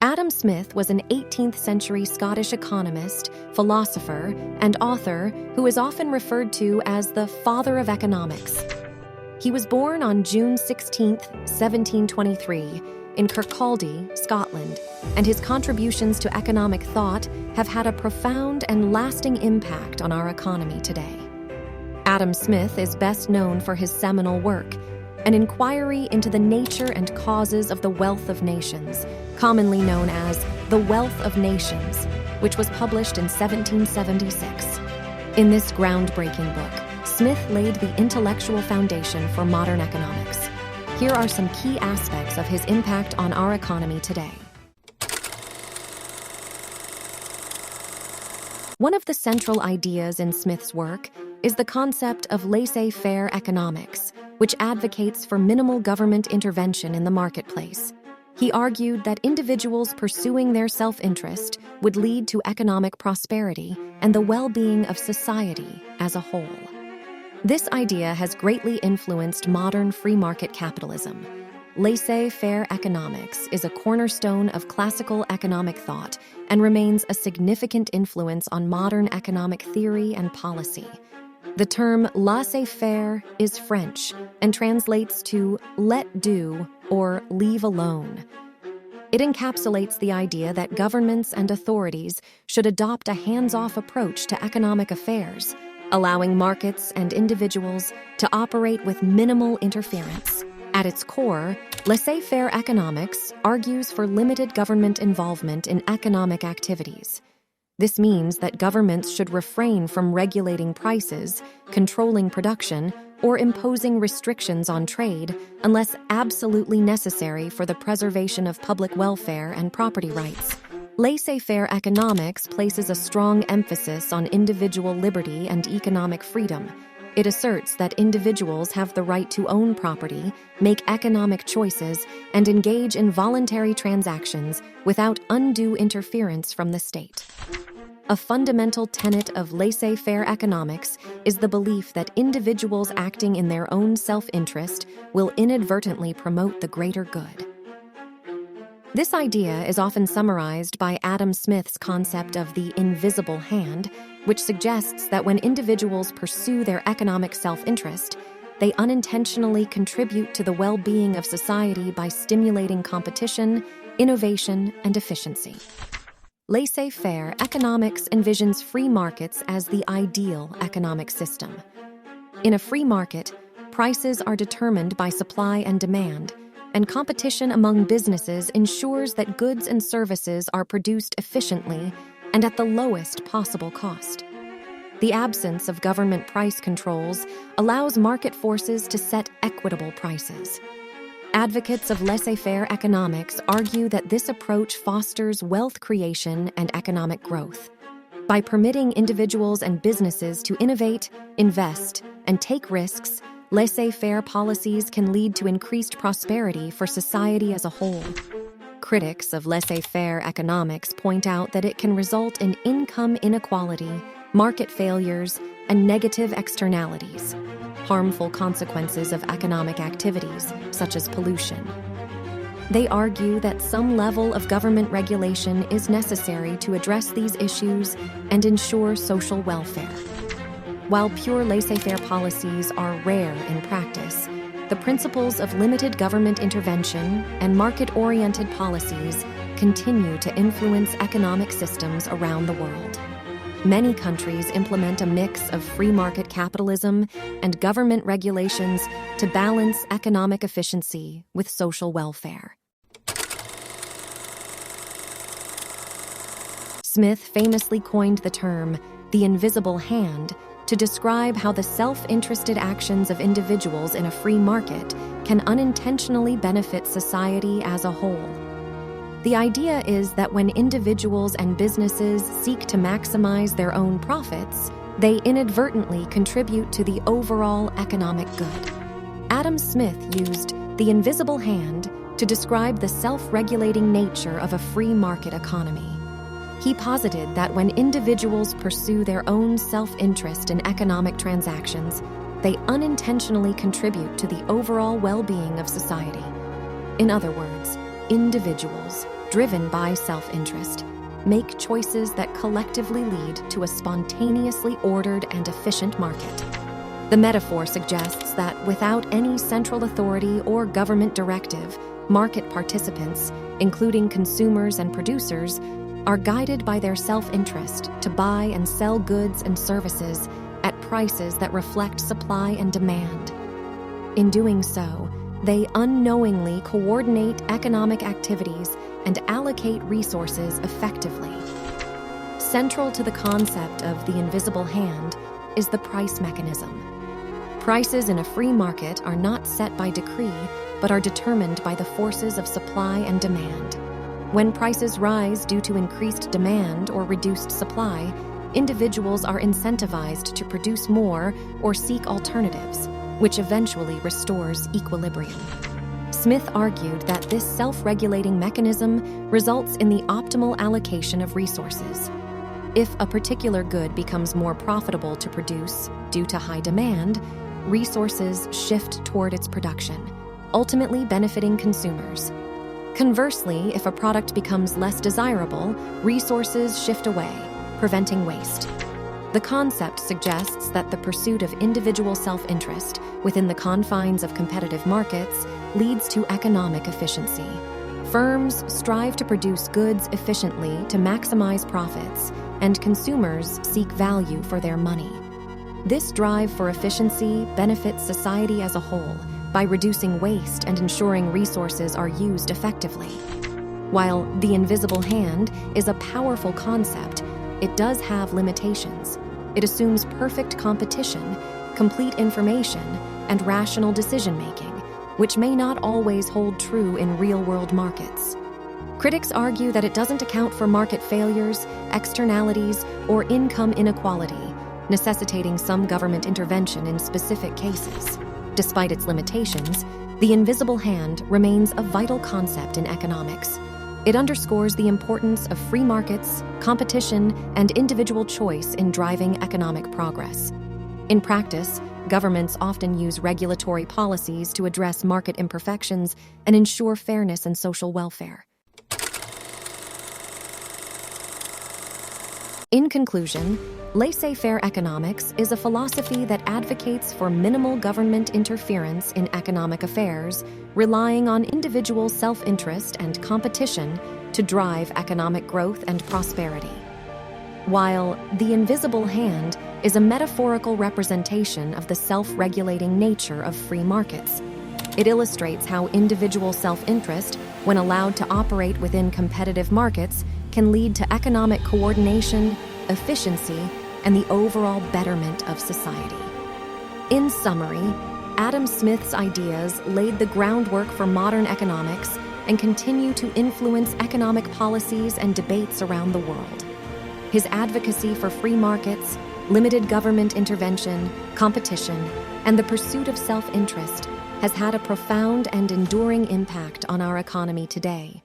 Adam Smith was an 18th-century Scottish economist, philosopher, and author who is often referred to as the father of economics. He was born on June 16, 1723, in Kirkcaldy, Scotland, and his contributions to economic thought have had a profound and lasting impact on our economy today. Adam Smith is best known for his seminal work, An Inquiry into the Nature and Causes of the Wealth of Nations, commonly known as The Wealth of Nations, which was published in 1776. In this groundbreaking book, Smith laid the intellectual foundation for modern economics. Here are some key aspects of his impact on our economy today. One of the central ideas in Smith's work is the concept of laissez-faire economics, which advocates for minimal government intervention in the marketplace. He argued that individuals pursuing their self-interest would lead to economic prosperity and the well-being of society as a whole. This idea has greatly influenced modern free market capitalism. Laissez-faire economics is a cornerstone of classical economic thought and remains a significant influence on modern economic theory and policy. The term laissez-faire is French and translates to let do or leave alone. It encapsulates the idea that governments and authorities should adopt a hands-off approach to economic affairs, allowing markets and individuals to operate with minimal interference. At its core, laissez-faire economics argues for limited government involvement in economic activities. This means that governments should refrain from regulating prices, controlling production, or imposing restrictions on trade unless absolutely necessary for the preservation of public welfare and property rights. Laissez-faire economics places a strong emphasis on individual liberty and economic freedom. It asserts that individuals have the right to own property, make economic choices, and engage in voluntary transactions without undue interference from the state. A fundamental tenet of laissez-faire economics is the belief that individuals acting in their own self-interest will inadvertently promote the greater good. This idea is often summarized by Adam Smith's concept of the invisible hand, which suggests that when individuals pursue their economic self-interest, they unintentionally contribute to the well-being of society by stimulating competition, innovation, and efficiency. Laissez-faire economics envisions free markets as the ideal economic system. In a free market, prices are determined by supply and demand, and competition among businesses ensures that goods and services are produced efficiently and at the lowest possible cost. The absence of government price controls allows market forces to set equitable prices. Advocates of laissez-faire economics argue that this approach fosters wealth creation and economic growth. By permitting individuals and businesses to innovate, invest, and take risks, laissez-faire policies can lead to increased prosperity for society as a whole. Critics of laissez-faire economics point out that it can result in income inequality, market failures, and negative externalities, harmful consequences of economic activities, such as pollution. They argue that some level of government regulation is necessary to address these issues and ensure social welfare. While pure laissez-faire policies are rare in practice, the principles of limited government intervention and market-oriented policies continue to influence economic systems around the world. Many countries implement a mix of free market capitalism and government regulations to balance economic efficiency with social welfare. Smith famously coined the term the invisible hand to describe how the self-interested actions of individuals in a free market can unintentionally benefit society as a whole. The idea is that when individuals and businesses seek to maximize their own profits, they inadvertently contribute to the overall economic good. Adam Smith used the invisible hand to describe the self-regulating nature of a free market economy. He posited that when individuals pursue their own self-interest in economic transactions, they unintentionally contribute to the overall well-being of society. In other words, individuals, driven by self-interest, make choices that collectively lead to a spontaneously ordered and efficient market. The metaphor suggests that without any central authority or government directive, market participants, including consumers and producers, are guided by their self-interest to buy and sell goods and services at prices that reflect supply and demand. In doing so, they unknowingly coordinate economic activities and allocate resources effectively. Central to the concept of the invisible hand is the price mechanism. Prices in a free market are not set by decree, but are determined by the forces of supply and demand. When prices rise due to increased demand or reduced supply, individuals are incentivized to produce more or seek alternatives, which eventually restores equilibrium. Smith argued that this self-regulating mechanism results in the optimal allocation of resources. If a particular good becomes more profitable to produce due to high demand, resources shift toward its production, ultimately benefiting consumers. Conversely, if a product becomes less desirable, resources shift away, preventing waste. The concept suggests that the pursuit of individual self-interest within the confines of competitive markets leads to economic efficiency. Firms strive to produce goods efficiently to maximize profits, and consumers seek value for their money. This drive for efficiency benefits society as a whole by reducing waste and ensuring resources are used effectively. While the invisible hand is a powerful concept, it does have limitations. It assumes perfect competition, complete information, and rational decision-making, which may not always hold true in real-world markets. Critics argue that it doesn't account for market failures, externalities, or income inequality, necessitating some government intervention in specific cases. Despite its limitations, the invisible hand remains a vital concept in economics. It underscores the importance of free markets, competition, and individual choice in driving economic progress. In practice, governments often use regulatory policies to address market imperfections and ensure fairness and social welfare. In conclusion, laissez-faire economics is a philosophy that advocates for minimal government interference in economic affairs, relying on individual self-interest and competition to drive economic growth and prosperity. While the invisible hand is a metaphorical representation of the self-regulating nature of free markets, it illustrates how individual self-interest, when allowed to operate within competitive markets, can lead to economic coordination, efficiency, and the overall betterment of society. In summary, Adam Smith's ideas laid the groundwork for modern economics and continue to influence economic policies and debates around the world. His advocacy for free markets, limited government intervention, competition, and the pursuit of self-interest has had a profound and enduring impact on our economy today.